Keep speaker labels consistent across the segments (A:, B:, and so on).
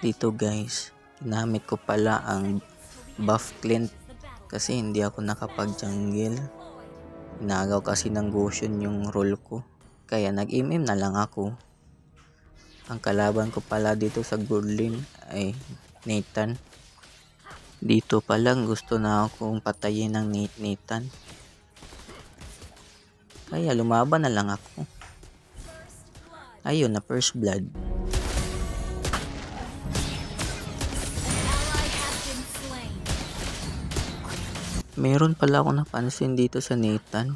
A: Dito guys, ginamit ko pala ang buff Clint kasi hindi ako nakapag-jungle. Inagaw kasi ng Goshen yung role ko, kaya nag-MM na lang ako. Ang kalaban ko pala dito sa gold lane ay Nathan. Dito pa lang gusto na akong patayin ng Nathan, kaya lumaban na lang ako. Ayun na, first blood. Meron pala ako napansin dito sa Nathan.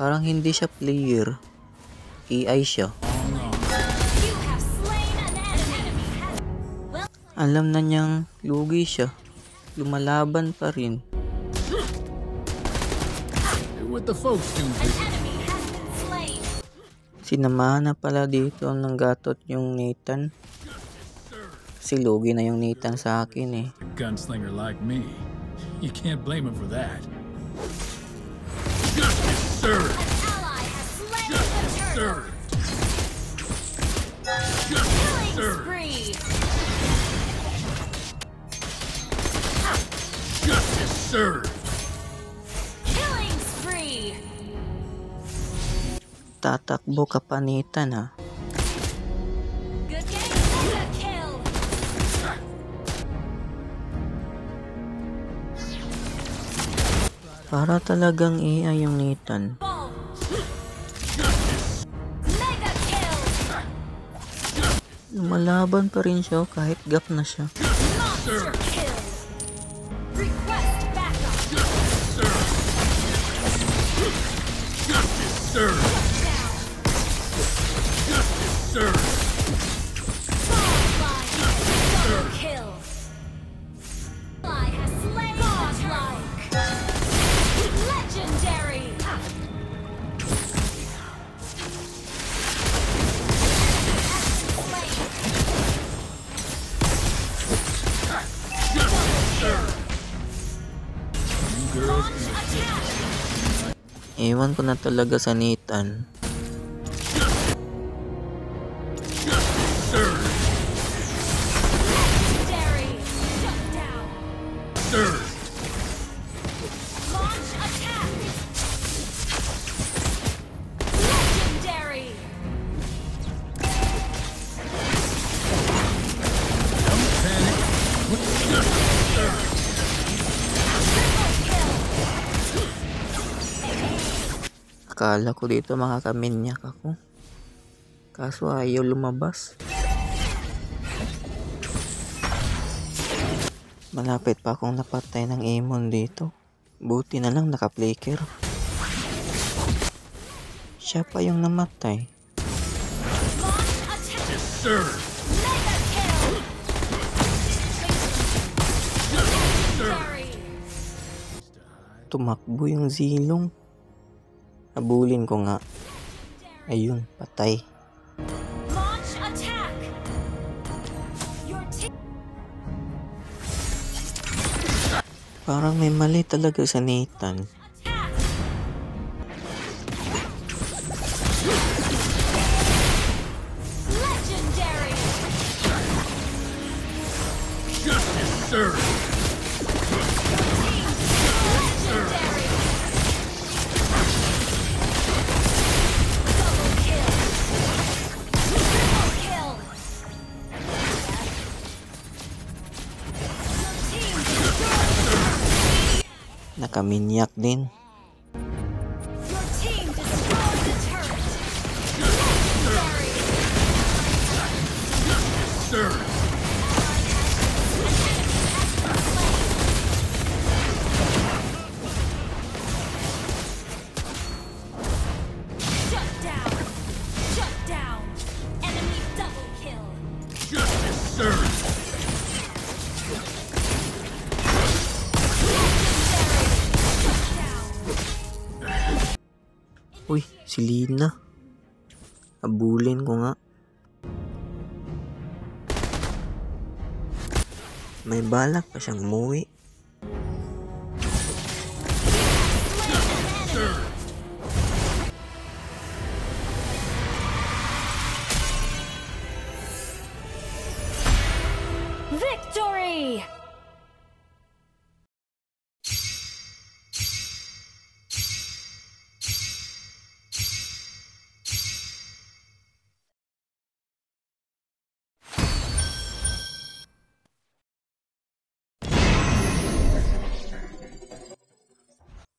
A: Parang hindi siya player, AI siya. Alam na niyang lugi siya, lumalaban pa rin. Sinamahan na pala dito ng gatot yung Nathan. Kasi lugi na yung Nathan sa akin eh.
B: Gunslinger like me. You can't blame him for that. Justice served. Justice served. Justice served. Justice served.
C: Killing spree.
A: Tatakbo ka pa Nathan ha.
C: Good game. Good kill.
A: Para talagang AI yung Nathan.
C: Mega kill.
A: Lumalaban pa rin siya kahit gap na siya.
C: Monster kill. Request backup.
B: Justice served.
C: Down.
B: Justice served.
C: Ball double kill. Ally has slain. Godlike. Legendary. Launch attack.
A: Ewan ko na talaga sa Nathan.
C: Legendary. Shut down.
B: Served.
C: Launch attack. Legendary.
B: Don't panic. Justice served.
A: Akala ko dito makakaminyak ako, kaso ayaw lumabas. Malapit pa akong napatay ng Amon dito. Buti na lang naka-flicker. Siya pa yung namatay.
C: Launch attack.
B: Served.
C: Mega kill. Legendary.
A: Tumakbo yung Zilong. Habulin ko nga. Ayun, patay.
C: Launch attack. Your team.
A: Parang may mali talaga sa Nathan.
C: Attack. Legendary.
B: Justice served.
C: Legendary. Double kill. Triple kill. Your team destroyed.
A: Nakaminyak din.
C: Your team destroyed the turret. Legendary.
B: Served.
C: Shut down. Shut down. Enemy double kill.
B: Justice served.
C: Shut down.
A: Uy, si Lina. Habulin ko nga. May balak pa siyang umuwi.
B: Served.
C: Victory!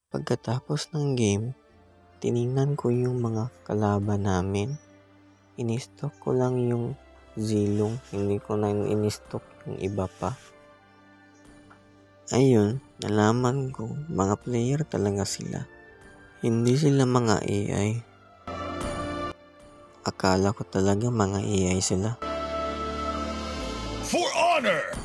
A: Pagkatapos ng game, tiningnan ko yung mga kalaban namin. Inistok ko lang yung Zilong, hindi ko na inistok yung iba pa. Ayun, nalaman ko, mga player talaga sila. Hindi sila mga AI. Akala ko talaga mga AI sila.
B: For honor!